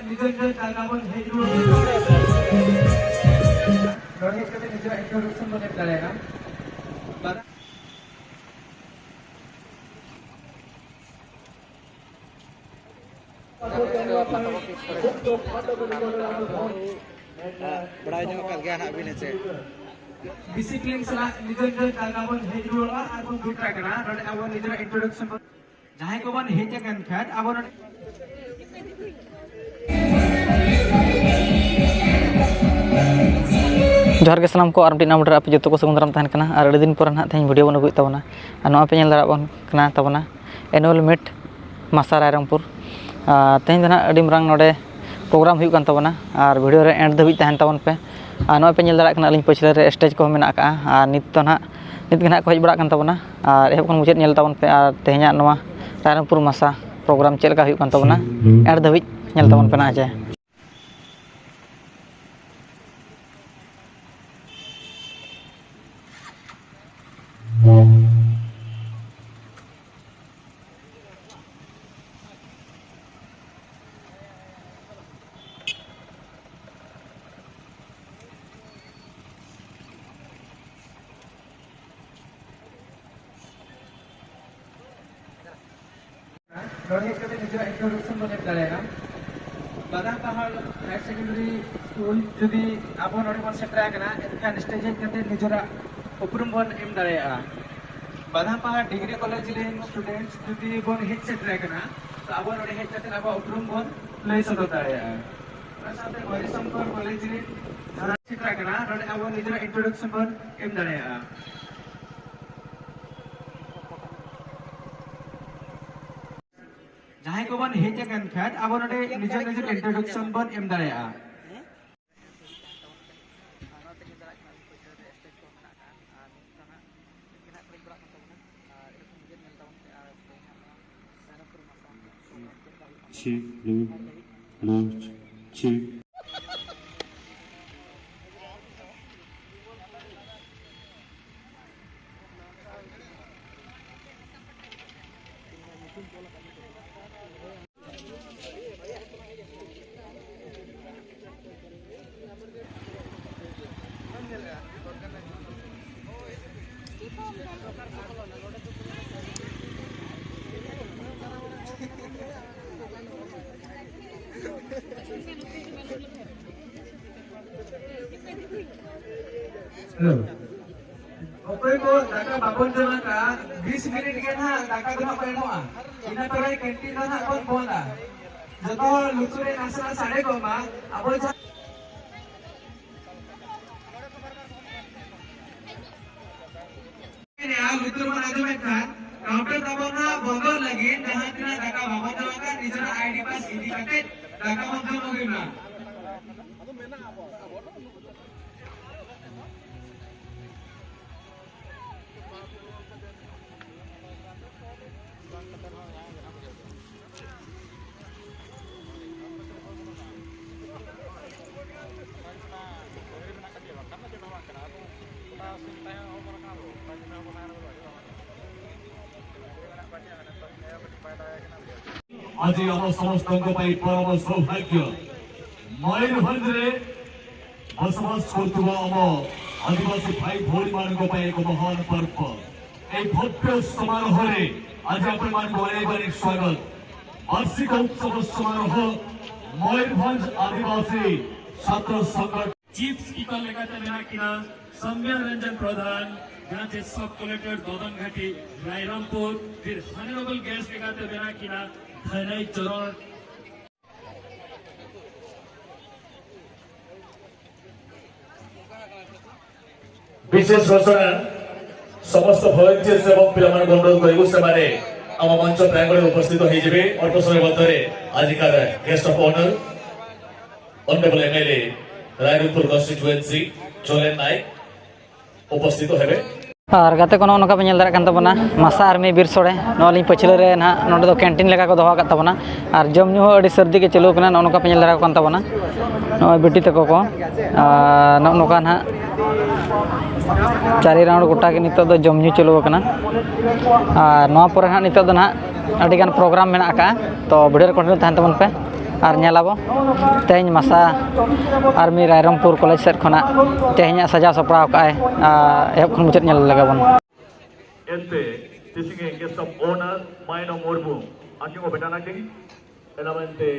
निजर निजर जायगा बन हेज रुआड़ नोडे हेज कते निजर इंट्रोडक्शन बन एम दाड़ेगा बड़ा जो कल गया ना अभी ने से डिसिप्लिन सला निजर निजर जायगा बन हेज रुआड़ा आर बन दुटा कना नोडे अब निजर इंट्रोडक्शन बन जहां को बन हेज कन खात अब जोहार के सलाम को और मिट्टी नाम आप जो को सगुन तहन कना और अड़ी दिन पर ना तेज वीडियो बन अगुत तबना और नवा पे दाड़ा बन कना तबना एनुअल मीट मासा रायरंगपुर तेज ना अड़ी मरांग नोडे प्रोग्राम हुई कान तबना और वीडियो रे एंड धाबी तहन तबन पे और नवा पे दाड़ा कना अलिन पछले रे स्टेज को मेना का और नित तो ना नित के ना को हज बड़ा कान तबना और एहब कन मुचाद नेल तबन पे और तेहना नवा रायरंगपुर मासा प्रोग्राम चेलका हुई कान तबना एंड धाबी नेल तबन पे ना जे नोडे हेज कते निजर इंट्रोडक्शन बन एम दाड़ेगा बादाम पहाड़ हायर सेकेंडरी स्कूल जुदी अब नोडे बन सेटरा कना एनखान स्टेज हेज कते निजरा उपरुम बन एम दाड़ेगा बादाम पहाड़ डिग्री कॉलेज रे स्टूडेंट्स जुदी बन हेज सेटरा कना तो अब नोडे हेज कते अब उपरुम बन प्ले सदो दाड़ेगा साथे हरिशंकर कॉलेज रे धरा सेटरा कना नोडे अब निजरा इंट्रोडक्शन बन एम दाड़ेगा जहां को बन हेज कन खात अब नोडे निजर निजर इंट्रोडक्शन बन एम दाड़ेगा ओके को दाका बाबन जमा का 20 मिनट के ना दाका दो पे एमोआ इना तोरे कैंटीन ना बन बोला जतो लुचुरे नासरा साडे को मा अब ने आ लुचुर मन आजमे खान काउंटर दबाना बंदर लगी जहां तिना दाका बाबन जमा का निजरा आईडी पास इदी काटे दाका बंदर होगी ना आज आम समस्त परम सौभाग्य मयूरभंज बसवास कर आदिवासी भाई भौणी मान एक महान पर्व एक भव्य समारोह आज आप स्वागत वार्षिक उत्सव समारोह मयूरभंज आदिवासी छात्र संगठन चीफ स्पीकर लेखाते मेना किना सौम्या रंजन प्रधान गांचे सब कलेक्टर ददन घाटी रायरंगपुर फिर हॉनरेबल गेस्ट लेखाते मेना किना धनई चरण विशेष घोषणा समस्त भलेंटियर्स एवं पिलामान अनुरोध करू से आम मंच प्रांगण उपस्थित होइबे अल्प समय मध्य आजिकार guest of honour honourable MLA Rairangpur constituency चोलेन नायक उपस्थित हेबे और गाते को नौका पे दाड़ा कान तबना मासा आर्मी बीर सोड़े नौली पछले रे ना नोडे दो कैंटीन लेका को दोहा तबना और जम न्यू अड़ी सर्दी के चलो कना नौका पे दाड़ा कान तबना नय बेटी तको को नौका ना चारि राउंड गोटा के नितो दो जम न्यू चलो कना और नवा पर ना नितो दो ना अड़ी गान प्रोग्राम मेना का तो वीडियो कंटिन्यू तहन तबन पे और नेलाबो तेज मासा आर्मी रायरंगपुर कॉलेज सेट खना तेज सजा सपड़ाव का एहब खन मुचाद nail लगाबन Este teaching a guest of honor Maino Morbu aquí को बेटा नाकिंग एलामेंटे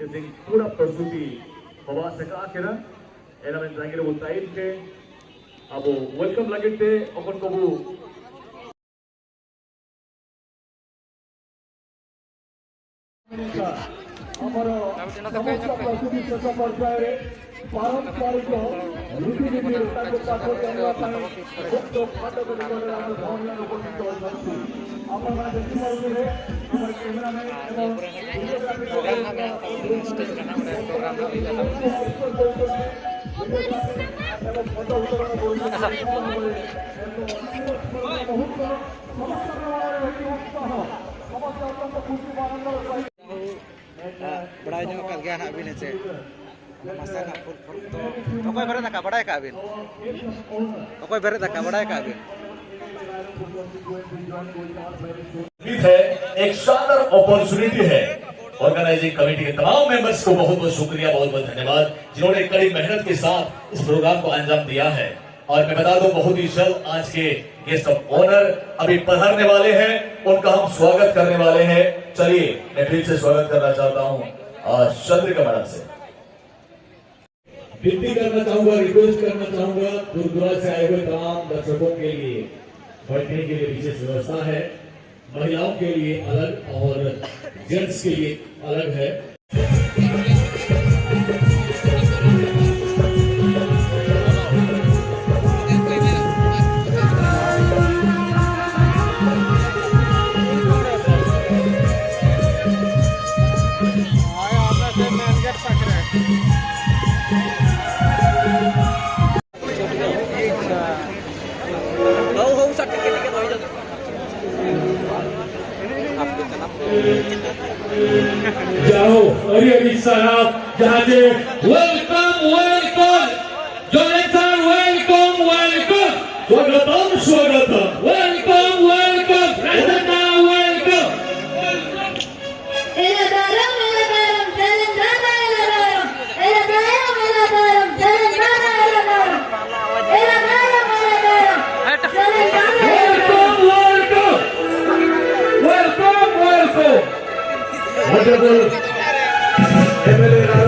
teaching पूरा प्रस्तुति बाबा सका आखिरा एलामेंट जांगिर उताइल के अब वेलकम लगते अपन को ଆମର ସମସ୍ତ ପ୍ରସ୍ତୁତି ଶେଷ ପର୍ଯ୍ୟାୟରେ ପାରମ୍ପରିକ ରୀତିନୀତି ତାକୁ ପାଠ କରିବା ପାଇଁ ମୁକ୍ତ ଫାଟକ ନିକଟରେ ଆମର ଭଉଣୀମାନେ ଉପସ୍ଥିତ ଅଛନ୍ତି। ଆପଣମାନେ ଦେଖିପାରୁଥିବେ ଆମର କ୍ୟାମେରାମ୍ୟାନ୍ ଏବଂ ଫଟୋ ଉତ୍ତୋଳନ बड़ाई जो कर गया ना अभी ने से मसा ना फुल तो कोई बरे तक बड़ाई का अभी तो कोई बरे तक बड़ाई का अभी है एक शानदार अपॉर्चुनिटी है ऑर्गेनाइजिंग कमेटी के तमाम मेंबर्स को बहुत बहुत शुक्रिया बहुत बहुत धन्यवाद जिन्होंने कड़ी मेहनत के साथ इस प्रोग्राम को अंजाम दिया है और मैं बता दूं बहुत ही जल्द आज के गेस्ट ऑफ ऑनर अभी पधारने वाले हैं उनका हम स्वागत करने वाले हैं चलिए मैं फिर से स्वागत करना चाहता हूं चंद्रिका मैडम से विनती करना चाहूंगा रिक्वेस्ट करना चाहूंगा गुरुद्वारा से आए हुए तमाम दर्शकों के लिए बैठने के लिए विशेष व्यवस्था है महिलाओं के लिए अलग और जेंट्स के लिए अलग है जाओ अरे सलाम जहाँ से वेलकम वेलकम जोनेसन वेलकम वेलकम स्वागतम स्वागतम welcome welcome Prasanna welcome Eladaram, Telangana, Eladaram, Eladaram, Telangana, Eladaram, Telangana, welcome welcome wonderful MLA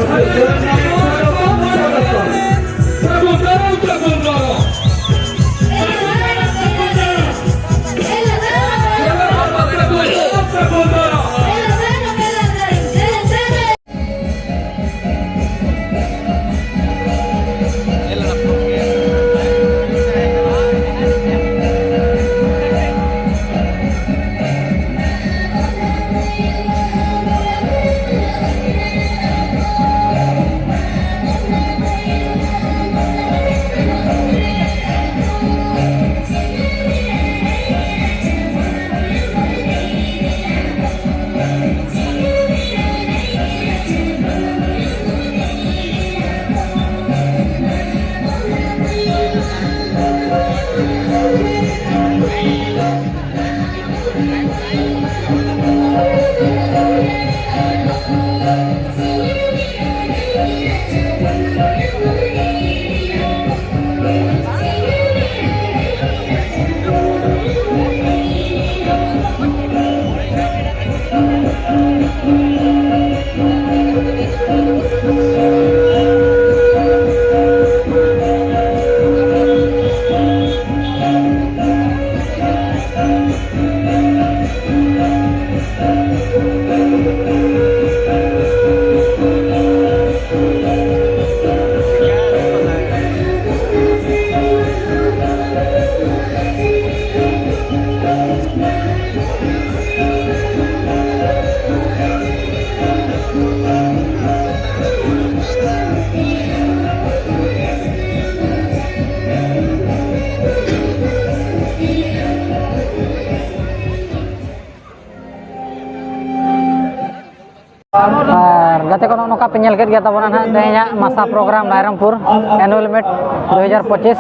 और गाते को नोका पे नेल केद गया तबना ना तेहना मासा प्रोग्राम रायरंगपुर एनुअल मीट 2025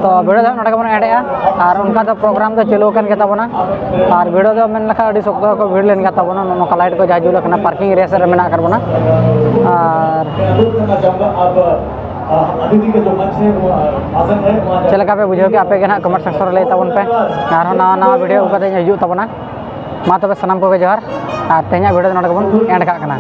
तो वीडियो दो नडे बन एडेआ और उनका तो प्रोग्राम तो चालू कन गया तबना और वीडियो दो मेन लखा अडी सख्त को भीड़ लेन गया तबना नोका लाइट को जाजुल कना पार्किंग एरिया से मेना करबना और चलका पे बुझो कि आपे के ना कमेंट सेक्शन ले तबन पे और नवा नवा वीडियो उका हिजू तबना मा तबे सनाम को जोहार और तेहना वीडियो नडे बन एंड का कना।